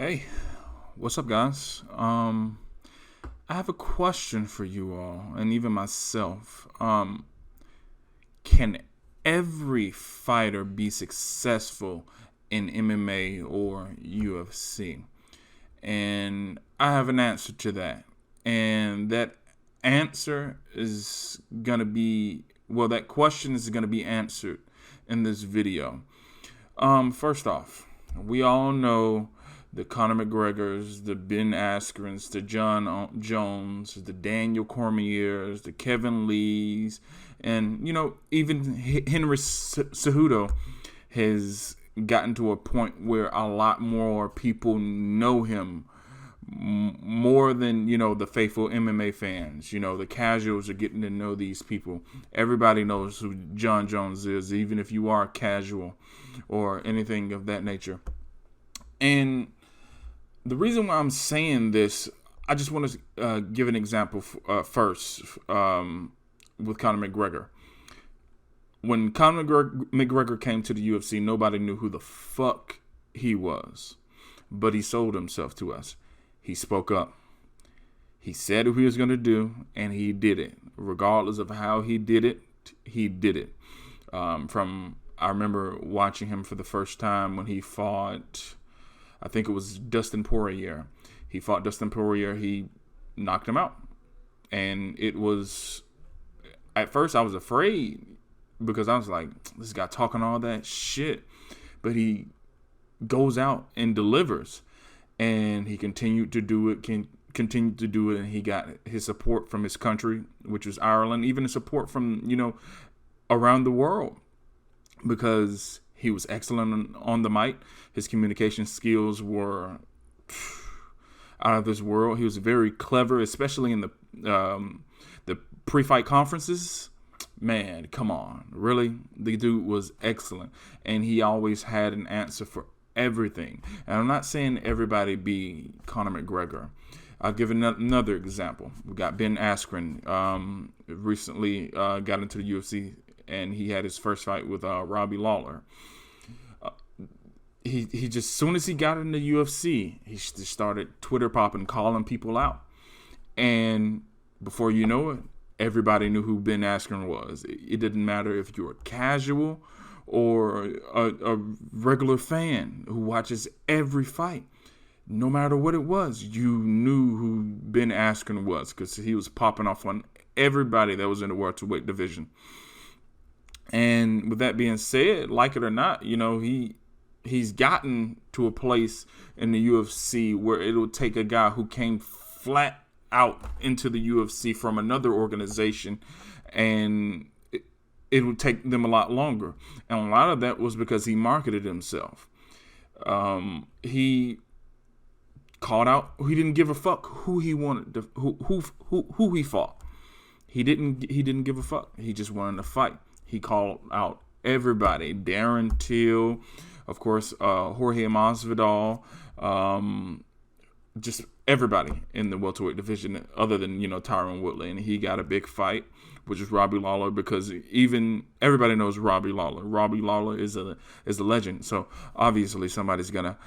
Hey, what's up, guys? I have a question for you all, and even myself. Can every fighter be successful in MMA or UFC? And I have an answer to that. And that answer is gonna be that question is gonna be answered in this video. First off, we all know the Conor McGregors, the Ben Askrens, the Jon Jones, the Daniel Cormiers, the Kevin Lees, and even Henry Cejudo has gotten to a point where a lot more people know him more than the faithful MMA fans. The casuals are getting to know these people. Everybody knows who Jon Jones is, even if you are casual or anything of that nature. And the reason why I'm saying this, I just want to give an example first with Conor McGregor. When Conor McGregor came to the UFC, nobody knew who the fuck he was. But he sold himself to us. He spoke up. He said what he was going to do, and he did it. Regardless of how he did it, he did it. I remember watching him for the first time when he fought, I think it was Dustin Poirier. He fought Dustin Poirier. He knocked him out. And it was, at first I was afraid because I was like, this guy talking all that shit. But he goes out and delivers. And he continued to do it, and he got his support from his country, which was Ireland, even the support from, around the world, because he was excellent on the mic. His communication skills were out of this world. He was very clever, especially in the pre-fight conferences. Man, come on. Really? The dude was excellent. And he always had an answer for everything. And I'm not saying everybody be Conor McGregor. I'll give another example. We got Ben Askren. Recently got into the UFC, and he had his first fight with Robbie Lawler. He just, as soon as he got in the UFC, he just started Twitter popping, calling people out. And before you know it, everybody knew who Ben Askren was. It didn't matter if you were casual or a regular fan who watches every fight. No matter what it was, you knew who Ben Askren was because he was popping off on everybody that was in the welterweight division. And with that being said, like it or not, he's gotten to a place in the UFC where it'll take a guy who came flat out into the UFC from another organization, and it would take them a lot longer. And a lot of that was because he marketed himself. He called out. He didn't give a fuck who he wanted to, who he fought. He didn't give a fuck. He just wanted to fight. He called out everybody. Darren Till, of course, Jorge Masvidal, just everybody in the welterweight division other than, Tyron Woodley. And he got a big fight, which is Robbie Lawler, because even everybody knows Robbie Lawler. Robbie Lawler is a legend. So obviously somebody's gonna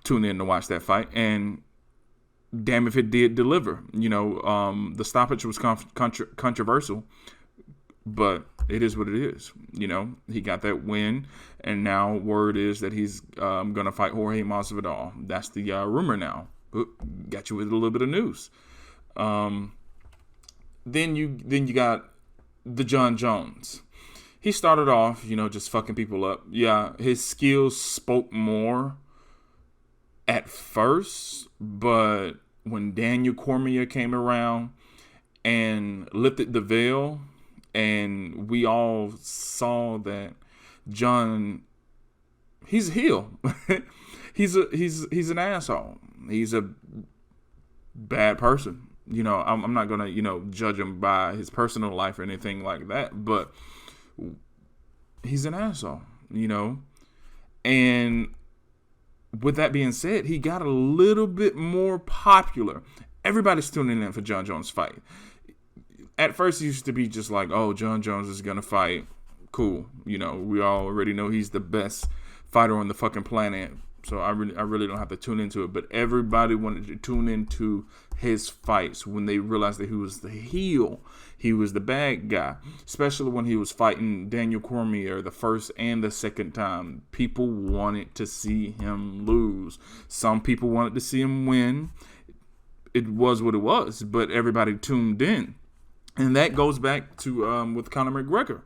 tune in to watch that fight. And damn if it did deliver. The stoppage was controversial, but it is what it is. He got that win, and now word is that he's gonna fight Jorge Masvidal. That's the rumor now. Got you with a little bit of news. Then you got the Jon Jones. He started off, just fucking people up. Yeah, his skills spoke more at first, but when Daniel Cormier came around and lifted the veil, and we all saw that Jon, he's a heel. he's an asshole. He's a bad person. I'm not gonna, judge him by his personal life or anything like that, but he's an asshole, And with that being said, he got a little bit more popular. Everybody's tuning in for Jon Jones' fight. At first, it used to be just like, oh, Jon Jones is gonna fight. Cool. We already know he's the best fighter on the fucking planet. So I really don't have to tune into it. But everybody wanted to tune into his fights when they realized that he was the heel. He was the bad guy. Especially when he was fighting Daniel Cormier the first and the second time. People wanted to see him lose. Some people wanted to see him win. It was what it was. But everybody tuned in. And that goes back to with Conor McGregor.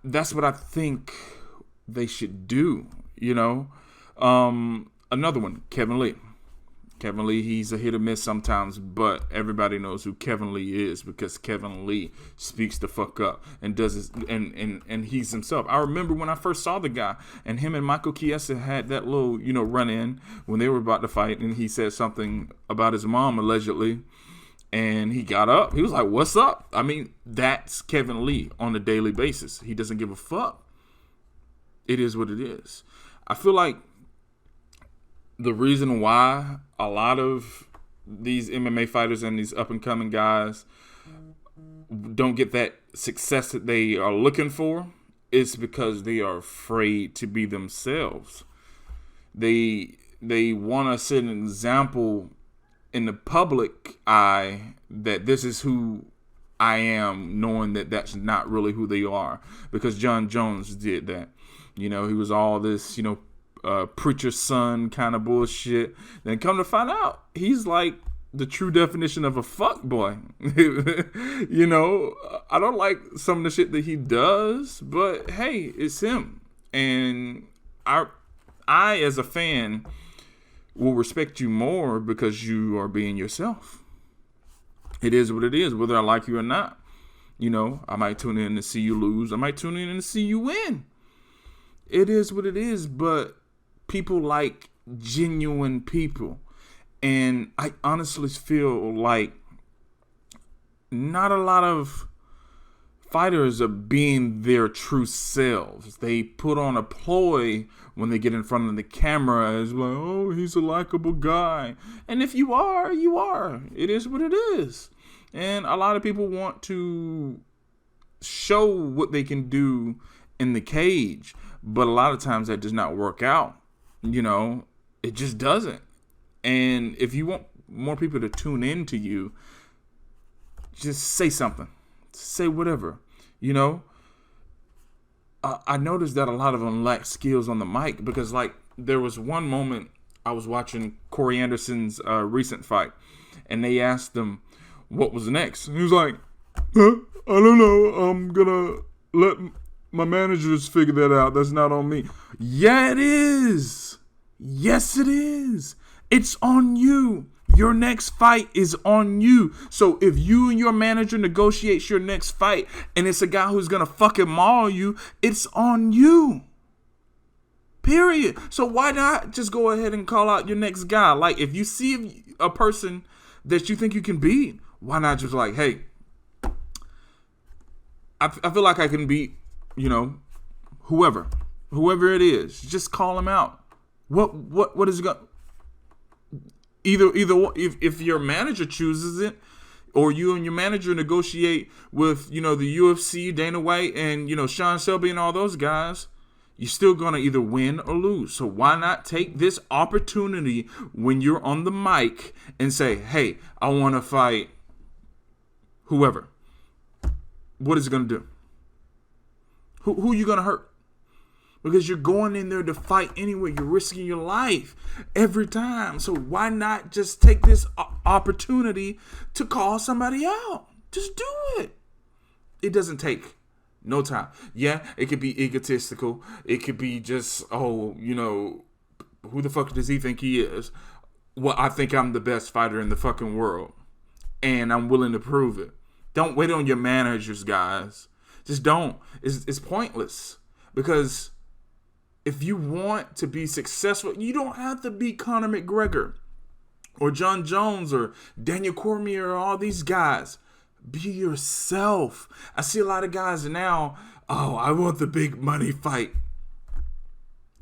That's what I think they should do, you know. Another one, Kevin Lee. Kevin Lee, he's a hit or miss sometimes, but everybody knows who Kevin Lee is because Kevin Lee speaks the fuck up and does his, and he's himself. I remember when I first saw the guy, and him and Michael Chiesa had that little, run in when they were about to fight, and he said something about his mom allegedly. And he got up. He was like, what's up? I mean, that's Kevin Lee on a daily basis. He doesn't give a fuck. It is what it is. I feel like the reason why a lot of these MMA fighters and these up-and-coming guys don't get that success that they are looking for is because they are afraid to be themselves. They want to set an example in the public eye that this is who I am, knowing that that's not really who they are, because Jon Jones did that. He was all this, preacher's son kind of bullshit. Then come to find out, he's like the true definition of a fuck boy. I don't like some of the shit that he does, but hey, it's him. And I as a fan will respect you more because you are being yourself. It is what it is, whether I like you or not. I might tune in to see you lose. I might tune in to see you win. It is what it is, but people like genuine people. And I honestly feel like not a lot of fighters are being their true selves. They put on a ploy when they get in front of the camera as like, oh, he's a likable guy. And if you are, you are. It is what it is. And a lot of people want to show what they can do in the cage, but a lot of times that does not work out. It just doesn't. And if you want more people to tune in to you, just say something. Say whatever, I noticed that a lot of them lack skills on the mic because, there was one moment I was watching Corey Anderson's recent fight, and they asked him what was next. And he was like, I don't know. I'm gonna let my managers figure that out. That's not on me. Yeah, it is. Yes, it is. It's on you. Your next fight is on you. So if you and your manager negotiates your next fight and it's a guy who's going to fucking maul you, it's on you. Period. So why not just go ahead and call out your next guy? Like, if you see a person that you think you can beat, why not just like, hey, I feel like I can beat, whoever it is. Just call him out. What is it going? Either if your manager chooses it, or you and your manager negotiate with, the UFC, Dana White, and, Sean Shelby and all those guys, you're still going to either win or lose. So why not take this opportunity when you're on the mic and say, hey, I want to fight whoever. What is it going to do? Who are you going to hurt? Because you're going in there to fight anyway. You're risking your life every time. So why not just take this opportunity to call somebody out? Just do it. It doesn't take no time. Yeah, it could be egotistical. It could be just, who the fuck does he think he is? Well, I think I'm the best fighter in the fucking world. And I'm willing to prove it. Don't wait on your managers, guys. Just don't. It's pointless. Because if you want to be successful, you don't have to be Conor McGregor or Jon Jones or Daniel Cormier or all these guys. Be yourself. I see a lot of guys now, I want the big money fight.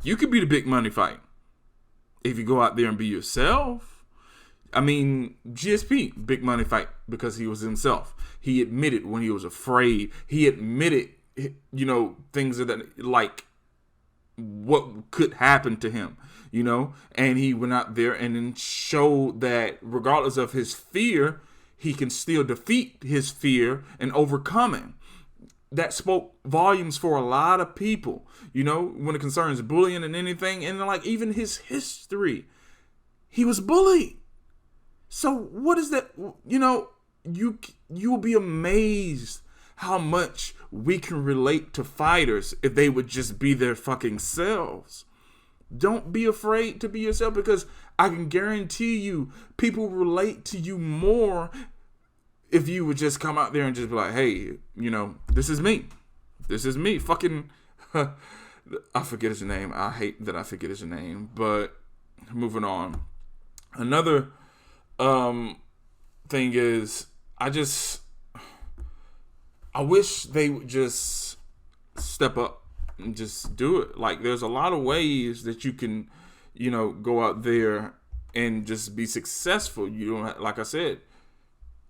You could be the big money fight if you go out there and be yourself. I mean, GSP, big money fight because he was himself. He admitted when he was afraid. He admitted things that like what could happen to him, and he went out there and then showed that regardless of his fear, he can still defeat his fear and overcome it. That spoke volumes for a lot of people, when it concerns bullying and anything. And like even his history, he was bullied. So what is that? You will be amazed how much we can relate to fighters if they would just be their fucking selves. Don't be afraid to be yourself, because I can guarantee you people relate to you more if you would just come out there and just be like, hey, this is me. This is me. Fucking, I forget his name. I hate that I forget his name, but moving on. Another thing is, I wish they would just step up and just do it. Like, there's a lot of ways that you can, go out there and just be successful. You don't, like I said,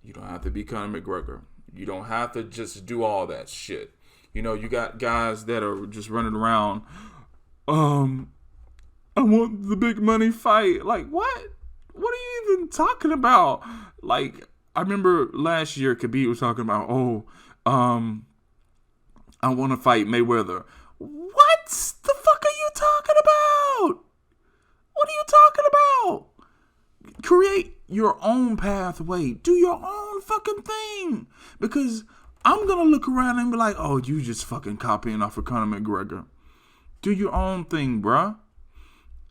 you don't have to be Conor McGregor. You don't have to just do all that shit. You got guys that are just running around. I want the big money fight. Like, what? What are you even talking about? Like, I remember last year Khabib was talking about, I want to fight Mayweather. What the fuck are you talking about? What are you talking about? Create your own pathway. Do your own fucking thing. Because I'm going to look around and be like, oh, you just fucking copying off of Conor McGregor. Do your own thing, bruh.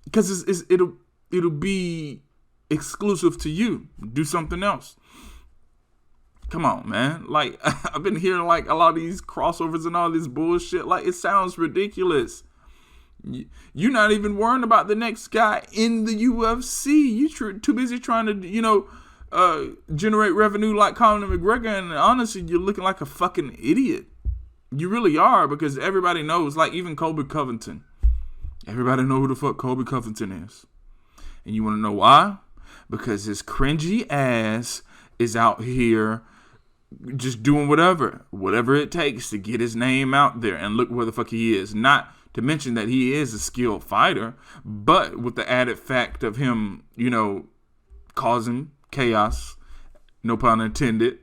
Because it'll be exclusive to you. Do something else. Come on, man. Like, I've been hearing like a lot of these crossovers and all this bullshit. Like, it sounds ridiculous. You're not even worrying about the next guy in the UFC. You're too busy trying to, generate revenue like Conor McGregor. And honestly, you're looking like a fucking idiot. You really are, because everybody knows, like even Colby Covington. Everybody know who the fuck Colby Covington is. And you want to know why? Because his cringy ass is out here just doing whatever it takes to get his name out there. And look where the fuck he is. Not to mention that he is a skilled fighter, but with the added fact of him, causing chaos, no pun intended,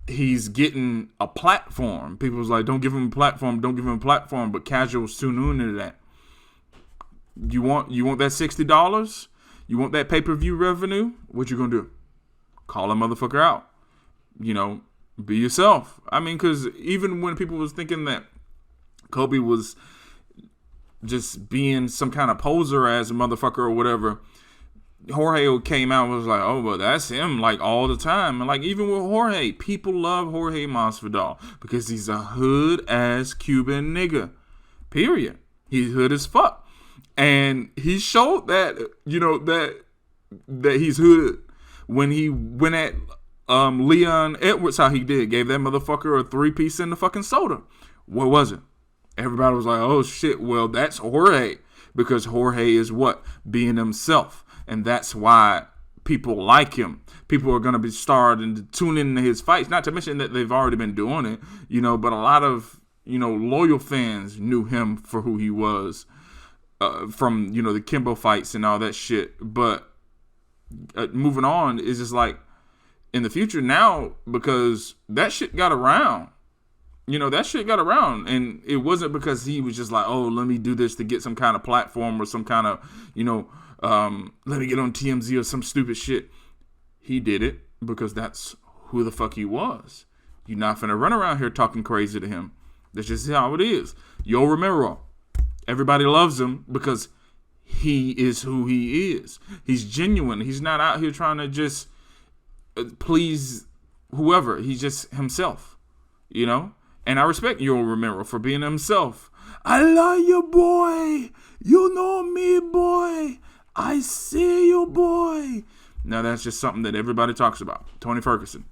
he's getting a platform. People was like, don't give him a platform, but casuals tune into that. You want that $60? You want that pay-per-view revenue? What you gonna do? Call a motherfucker out. Be yourself. I mean, because even when people was thinking that Kobe was just being some kind of poser as a motherfucker or whatever, Jorge came out and was like, oh, well, that's him, like, all the time. And, like, even with Jorge, people love Jorge Masvidal because he's a hood-ass Cuban nigga. Period. He's hood as fuck. And he showed that, that he's hood when he went at Leon Edwards how he did. Gave that motherfucker a 3-piece in the fucking soda. What was it? Everybody was like, oh, shit, well, that's Jorge. Because Jorge is what? Being himself. And that's why people like him. People are going to be starting to tune into his fights. Not to mention that they've already been doing it, but a lot of, loyal fans knew him for who he was from, the Kimbo fights and all that shit. But moving on is just like in the future now, because that shit got around. That shit got around, and it wasn't because he was just like, oh, let me do this to get some kind of platform or some kind of, let me get on TMZ or some stupid shit. He did it because that's who the fuck he was. You're not finna run around here talking crazy to him. That's just how it is. Yo Romero. Everybody loves him because he is who he is. He's genuine. He's not out here trying to just please whoever. He's just himself, And I respect Yo Romero for being himself. I love you, boy. You know me, boy. I see you, boy. Now, that's just something that everybody talks about. Tony Ferguson,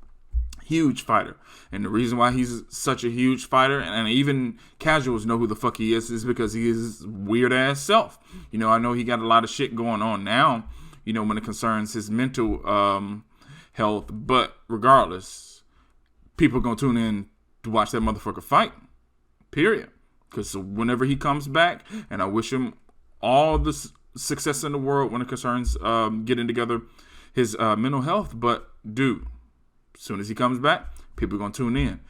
huge fighter. And the reason why he's such a huge fighter, and even casuals know who the fuck he is because he is his weird-ass self. I know he got a lot of shit going on now, when it concerns his mental health. But regardless, people going to tune in to watch that motherfucker fight. Period. Because whenever he comes back, and I wish him all the success in the world when it concerns getting together his mental health. But dude, as soon as he comes back, people are gonna tune in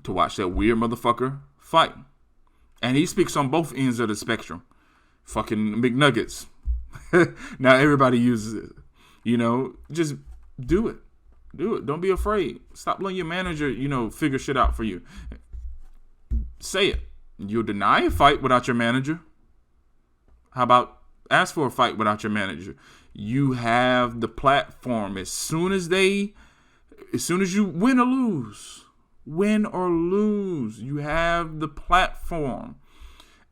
to watch that weird motherfucker fight. And he speaks on both ends of the spectrum. Fucking McNuggets. Now everybody uses it. You know, just do it. Do it. Don't be afraid. Stop letting your manager, figure shit out for you. Say it. You'll deny a fight without your manager. How about ask for a fight without your manager? You have the platform. As soon as you win or lose, you have the platform.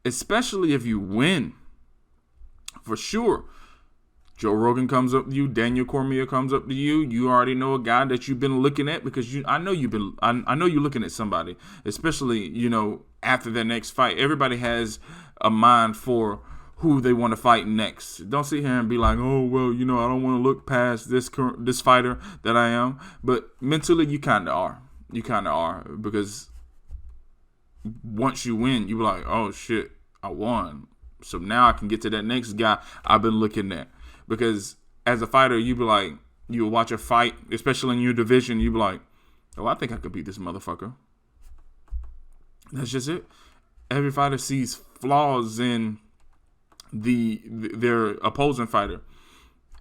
Especially if you win. For sure. Joe Rogan comes up to you. Daniel Cormier comes up to you. You already know a guy that you've been looking at because I know you're looking at somebody, especially, after their next fight. Everybody has a mind for who they want to fight next. Don't sit here and be like, oh, well, I don't want to look past this fighter that I am. But mentally, you kind of are. You kind of are, because once you win, you be like, oh, shit, I won. So now I can get to that next guy I've been looking at. Because as a fighter, you be like, you'll watch a fight, especially in your division, you be like, oh, I think I could beat this motherfucker. That's just it. Every fighter sees flaws in their opposing fighter.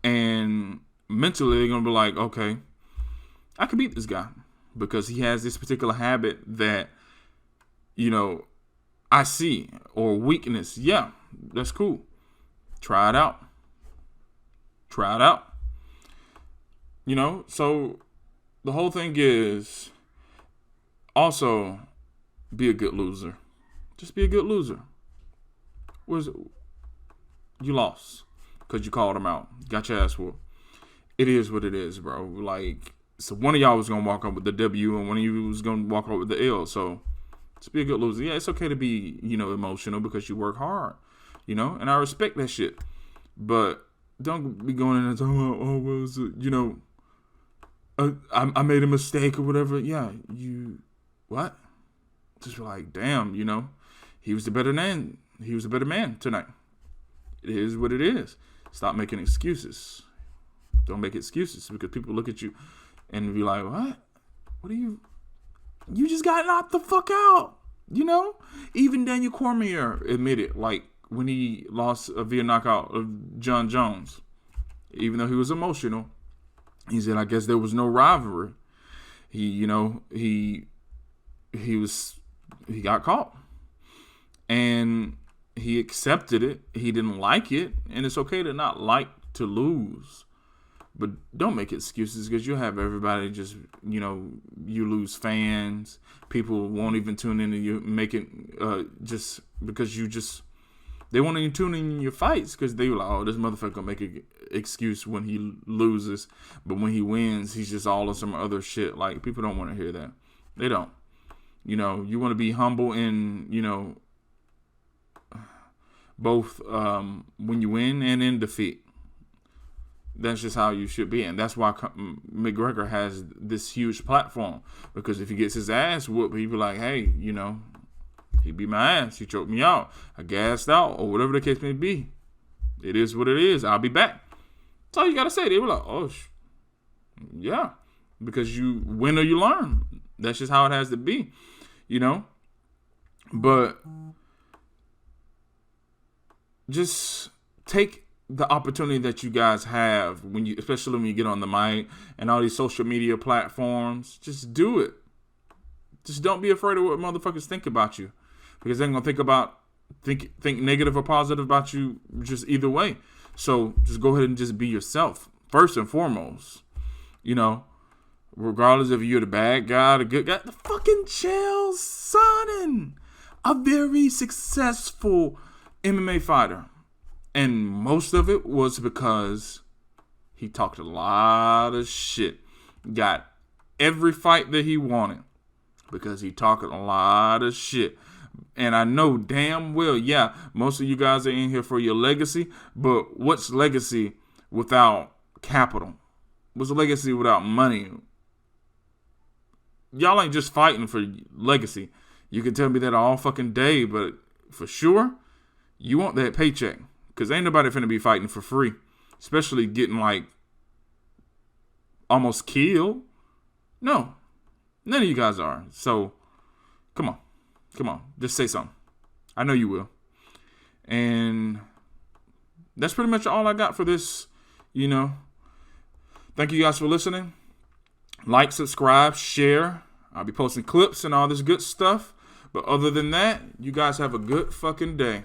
And mentally, they're going to be like, okay, I could beat this guy. Because he has this particular habit that, I see. Or weakness. Yeah, that's cool. Try it out. So the whole thing is also be a good loser. Just be a good loser. You lost because you called him out. Got your ass whooped. It is what it is, bro. Like, so one of y'all was going to walk up with the W and one of you was going to walk up with the L. So just be a good loser. Yeah, it's okay to be, emotional because you work hard, and I respect that shit. But don't be going in and talking about, I made a mistake or whatever. Yeah, what? Just like, damn, he was the better man. He was the better man tonight. It is what it is. Stop making excuses. Don't make excuses, because people look at you and be like, what? What are you just got knocked the fuck out, Even Daniel Cormier admitted, like, when he lost via knockout of Jon Jones, even though he was emotional, he said, I guess there was no rivalry. He got caught. And he accepted it. He didn't like it. And it's okay to not like to lose. But don't make excuses, because you'll have everybody just, you lose fans. People won't even tune in to you, just because they won't even tune in your fights, because they were like, oh, this motherfucker gonna make an excuse when he loses. But when he wins, he's just all of some other shit. Like, people don't want to hear that. They don't. You want to be humble in, both when you win and in defeat. That's just how you should be. And that's why McGregor has this huge platform. Because if he gets his ass whooped, he'd be like, hey, he beat my ass. He choked me out. I gassed out, or whatever the case may be. It is what it is. I'll be back. That's all you got to say. They were like, oh, yeah. Because you win or you learn. That's just how it has to be, But just take the opportunity that you guys have, especially when you get on the mic and all these social media platforms. Just do it. Just don't be afraid of what motherfuckers think about you. Because they're going to think negative or positive about you just either way. So just go ahead and just be yourself. First and foremost, regardless if you're the bad guy, the good guy, the fucking Chael Sonnen, a very successful MMA fighter. And most of it was because he talked a lot of shit. Got every fight that he wanted because he talked a lot of shit. And I know damn well, yeah, most of you guys are in here for your legacy, but what's legacy without capital? What's legacy without money? y'all ain't just fighting for legacy. You can tell me that all fucking day, but for sure, you want that paycheck. Because ain't nobody finna be fighting for free. Especially getting, like, almost killed. No. None of you guys are. So, come on. Come on. Just say something. I know you will. And that's pretty much all I got for this, you know. Thank you guys for listening. Like, subscribe, share. I'll be posting clips and all this good stuff. But other than that, you guys have a good fucking day.